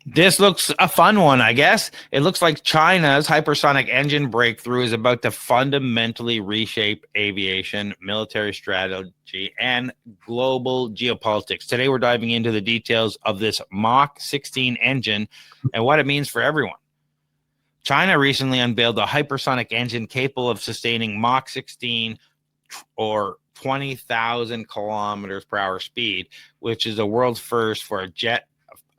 This looks a fun one, I guess. It looks like China's hypersonic engine breakthrough is about to fundamentally reshape aviation, military strategy, and global geopolitics. Today, we're diving into the details of this Mach 16 engine and what it means for everyone. China recently unveiled a hypersonic engine capable of sustaining Mach 16 or 20,000 kilometers per hour speed, which is the world's first for a jet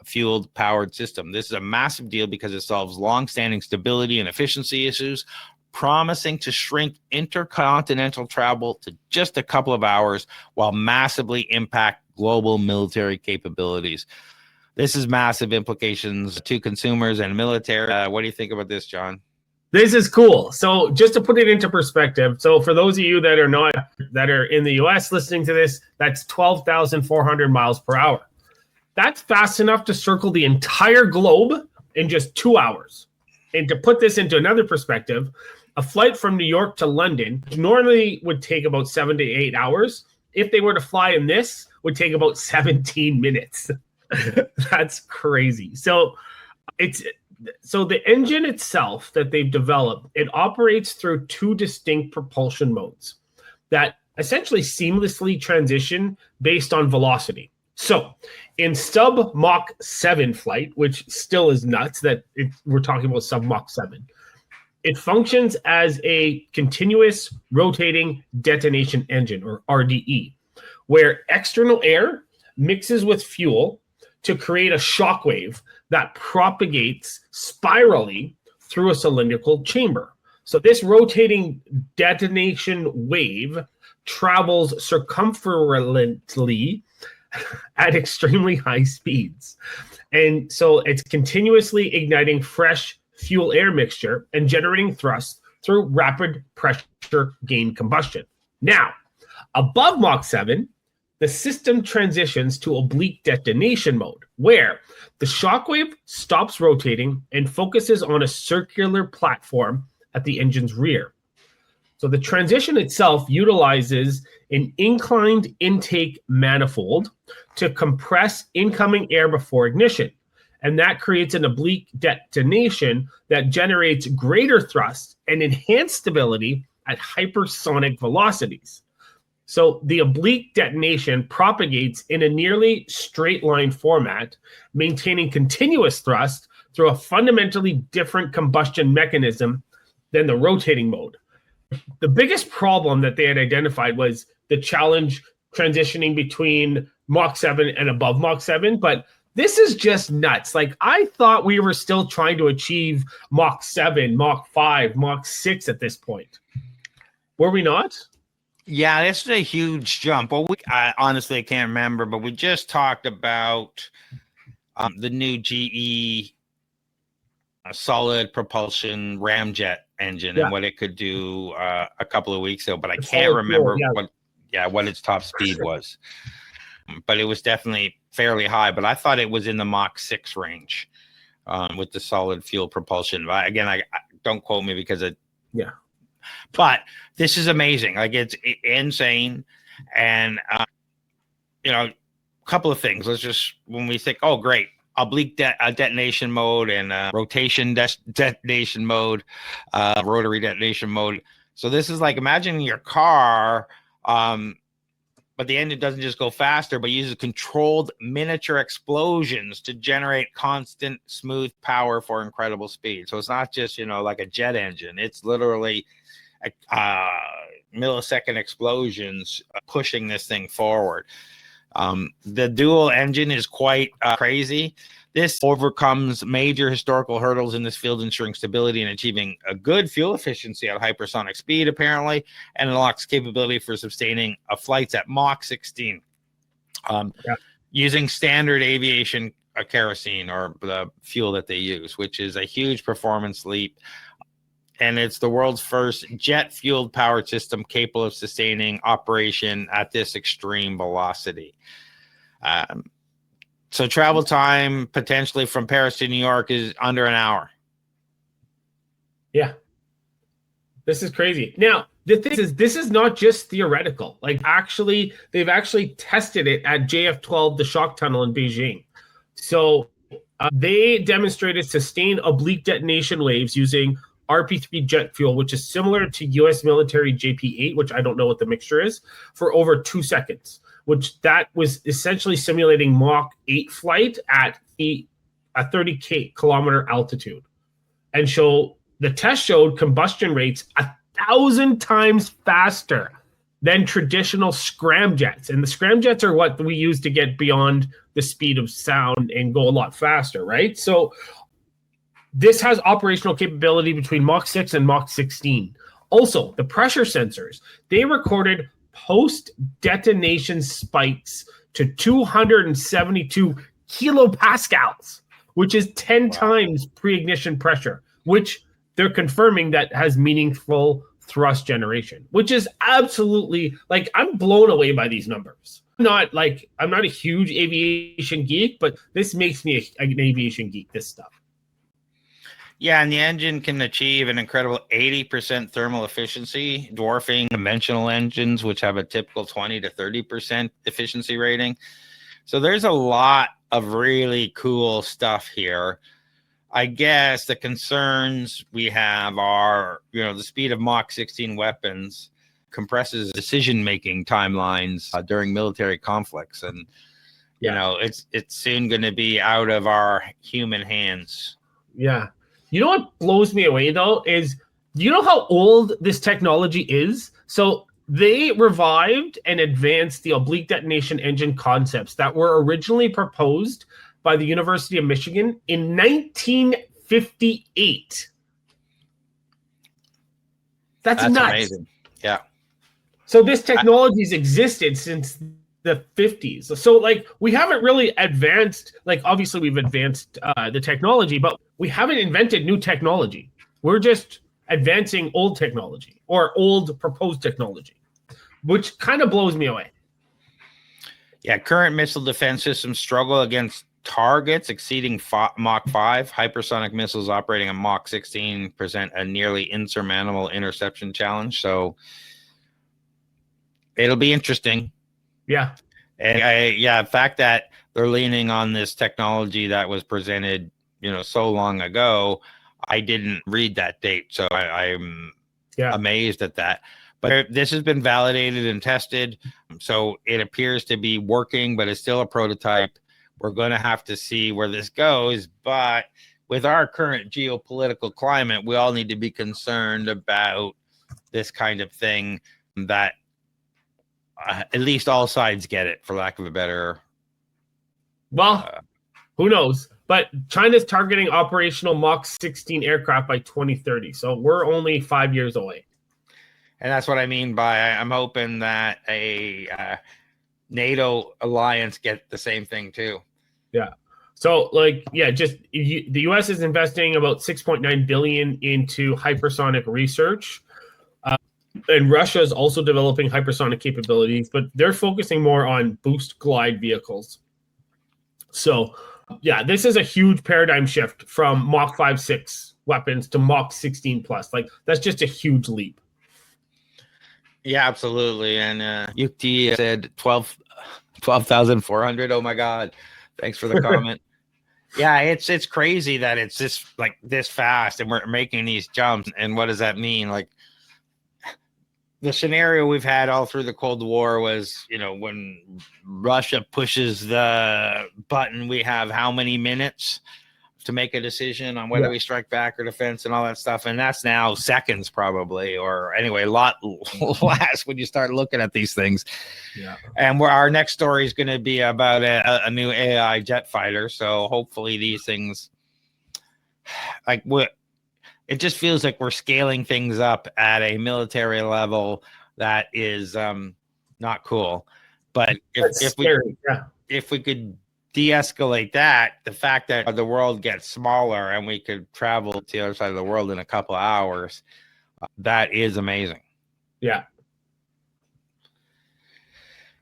fueled powered system. This is a massive deal because it solves long-standing stability and efficiency issues, promising to shrink intercontinental travel to just a couple of hours while massively impact global military capabilities. This has massive implications to consumers and military. What do you think about this, John? This is cool. So just to put it into perspective, so for those of you that are in the US listening to this, that's 12,400 miles per hour. That's fast enough to circle the entire globe in just 2 hours. And to put this into another perspective, a flight from New York to London normally would take about 7 to 8 hours. If they were to fly in this, would take about 17 minutes. That's crazy. So the engine itself that they've developed, it operates through two distinct propulsion modes that essentially seamlessly transition based on velocity. So in sub Mach 7 flight, which still is nuts that we're talking about sub Mach 7, it functions as a continuous rotating detonation engine, or RDE, where external air mixes with fuel to create a shock wave that propagates spirally through a cylindrical chamber. So this rotating detonation wave travels circumferentially at extremely high speeds. And so it's continuously igniting fresh fuel-air mixture and generating thrust through rapid pressure gain combustion. Now, above Mach 7, the system transitions to oblique detonation mode, where the shockwave stops rotating and focuses on a circular platform at the engine's rear. So the transition itself utilizes an inclined intake manifold to compress incoming air before ignition. And that creates an oblique detonation that generates greater thrust and enhanced stability at hypersonic velocities. So the oblique detonation propagates in a nearly straight line format, maintaining continuous thrust through a fundamentally different combustion mechanism than the rotating mode. The biggest problem that they had identified was the challenge transitioning between Mach 7 and above Mach 7, but this is just nuts. Like, I thought we were still trying to achieve Mach 7, Mach 5, Mach 6 at this point. Were we not? Yeah, this is a huge jump. Well, I honestly can't remember, but we just talked about the new GE solid propulsion ramjet engine and what it could do a couple of weeks ago, but I can't remember what its top speed was. But it was definitely fairly high, but I thought it was in the Mach 6 range with the solid fuel propulsion. Again, I don't quote me because but this is amazing. Like, it's insane. And a couple of things. Let's just, when we think, oh great, oblique detonation mode and rotation detonation mode, rotary detonation mode. So this is like, imagine your car, but the engine doesn't just go faster, but uses controlled miniature explosions to generate constant smooth power for incredible speed. So it's not just, like a jet engine. It's literally millisecond explosions pushing this thing forward. The dual engine is quite crazy. This overcomes major historical hurdles in this field, ensuring stability and achieving a good fuel efficiency at hypersonic speed, apparently, and unlocks capability for sustaining flights at Mach 16 using standard aviation kerosene, or the fuel that they use, which is a huge performance leap. And it's the world's first jet-fueled powered system capable of sustaining operation at this extreme velocity. So travel time potentially from Paris to New York is under an hour. Yeah. This is crazy. Now, the thing is, this is not just theoretical. Like, they've actually tested it at JF-12, the shock tunnel in Beijing. So They demonstrated sustained oblique detonation waves using RP3 jet fuel, which is similar to US military JP8, which I don't know what the mixture is, for over 2 seconds, which that was essentially simulating Mach 8 flight at a 30 kilometer altitude. And the test showed combustion rates 1,000 times faster than traditional scramjets. And the scramjets are what we use to get beyond the speed of sound and go a lot faster, right? So this has operational capability between Mach 6 and Mach 16. Also, the pressure sensors, they recorded post-detonation spikes to 272 kilopascals, which is 10 times pre-ignition pressure, which they're confirming that has meaningful thrust generation, which is absolutely, like, I'm blown away by these numbers. I'm not a huge aviation geek, but this makes me an aviation geek, this stuff. Yeah, and the engine can achieve an incredible 80% thermal efficiency, dwarfing conventional engines, which have a typical 20 to 30% efficiency rating. So there's a lot of really cool stuff here. I guess the concerns we have are, the speed of Mach 16 weapons compresses decision-making timelines during military conflicts. And, it's soon going to be out of our human hands. Yeah. You know what blows me away, though, is you know how old this technology is? So they revived and advanced the oblique detonation engine concepts that were originally proposed by the University of Michigan in 1958. That's nuts. Amazing. Yeah. So this technology has existed since the 50s. So, we haven't really advanced, obviously we've advanced the technology, but we haven't invented new technology. We're just advancing old technology or old proposed technology, which kind of blows me away. Yeah, current missile defense systems struggle against targets exceeding Mach 5. Hypersonic missiles operating at Mach 16 present a nearly insurmountable interception challenge. So it'll be interesting. Yeah. And the fact that they're leaning on this technology that was presented, so long ago, I didn't read that date. So I'm amazed at that. But this has been validated and tested. So it appears to be working, but it's still a prototype. We're going to have to see where this goes. But with our current geopolitical climate, we all need to be concerned about this kind of thing, that at least all sides get it, for lack of a better. Well, who knows? But China's targeting operational Mach 16 aircraft by 2030. So we're only 5 years away. And that's what I mean by I'm hoping that a NATO alliance get the same thing too. Yeah. So the U.S. is investing about $6.9 billion into hypersonic research. And Russia is also developing hypersonic capabilities, but they're focusing more on boost glide vehicles. So, this is a huge paradigm shift from Mach 5-6 weapons to Mach 16 plus. That's just a huge leap. Yeah, absolutely. And Yukti said 12,400. Oh my God. Thanks for the comment. Yeah, it's crazy that it's just this fast and we're making these jumps. And what does that mean? The scenario we've had all through the Cold War was, when Russia pushes the button, we have how many minutes to make a decision on whether we strike back or defense and all that stuff. And that's now seconds probably, or anyway, a lot less when you start looking at these things. Yeah. And our next story is going to be about a new AI jet fighter. So hopefully these things, it just feels like we're scaling things up at a military level that is not cool. But if we could de-escalate that, the fact that the world gets smaller and we could travel to the other side of the world in a couple of hours, that is amazing. Yeah.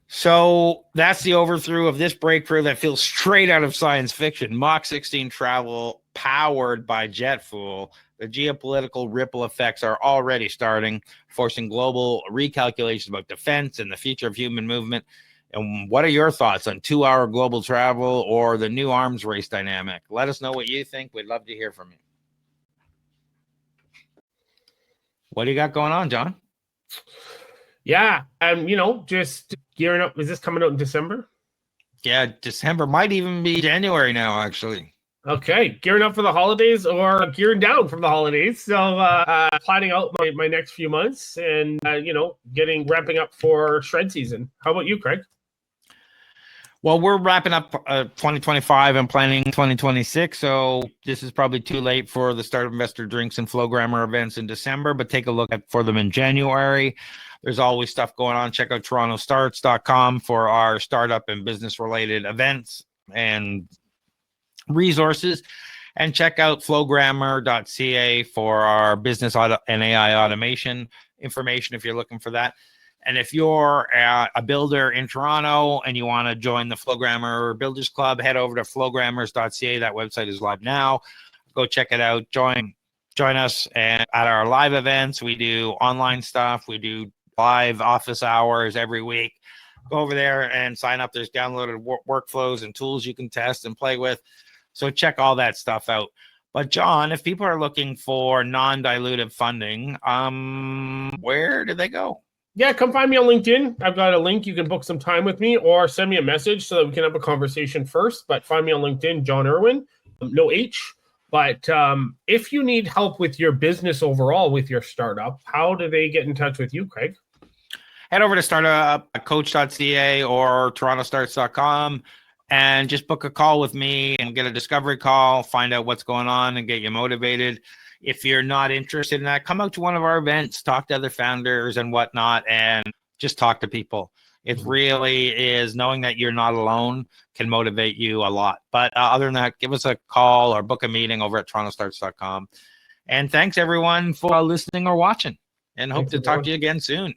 So that's the overview of this breakthrough that feels straight out of science fiction. Mach 16 travel powered by jet fuel. The geopolitical ripple effects are already starting, forcing global recalculations about defense and the future of human movement. And what are your thoughts on 2-hour global travel or the new arms race dynamic? Let us know what you think. We'd love to hear from you. What do you got going on, John? Yeah, just gearing up. Is this coming out in December? Yeah, December might even be January now, actually. Okay, gearing up for the holidays or gearing down from the holidays. So planning out my next few months and, ramping up for shred season. How about you, Craig? Well, we're wrapping up 2025 and planning 2026. So this is probably too late for the Start Investor Drinks and Flowgrammer events in December, but take a look for them in January. There's always stuff going on. Check out torontostarts.com for our startup and business related events and resources, and check out flowgrammer.ca for our business and AI automation information if you're looking for that. And if you're a builder in Toronto and you want to join the Flowgrammer Builders Club, head over to flowgrammers.ca. That website is live now. Go check it out. Join us at our live events. We do online stuff. We do live office hours every week. Go over there and sign up. There's downloaded workflows and tools you can test and play with. So check all that stuff out. But John, if people are looking for non-dilutive funding, where do they go? Yeah, come find me on LinkedIn. I've got a link. You can book some time with me or send me a message so that we can have a conversation first. But find me on LinkedIn, John Irwin, no H. But if you need help with your business overall with your startup, how do they get in touch with you, Craig? Head over to startupcoach.ca or torontostarts.com. And just book a call with me and get a discovery call, find out what's going on and get you motivated. If you're not interested in that, come out to one of our events, talk to other founders and whatnot, and just talk to people. It really is, knowing that you're not alone can motivate you a lot. But other than that, give us a call or book a meeting over at torontostarts.com. And thanks everyone for listening or watching, and hope to talk to you again soon.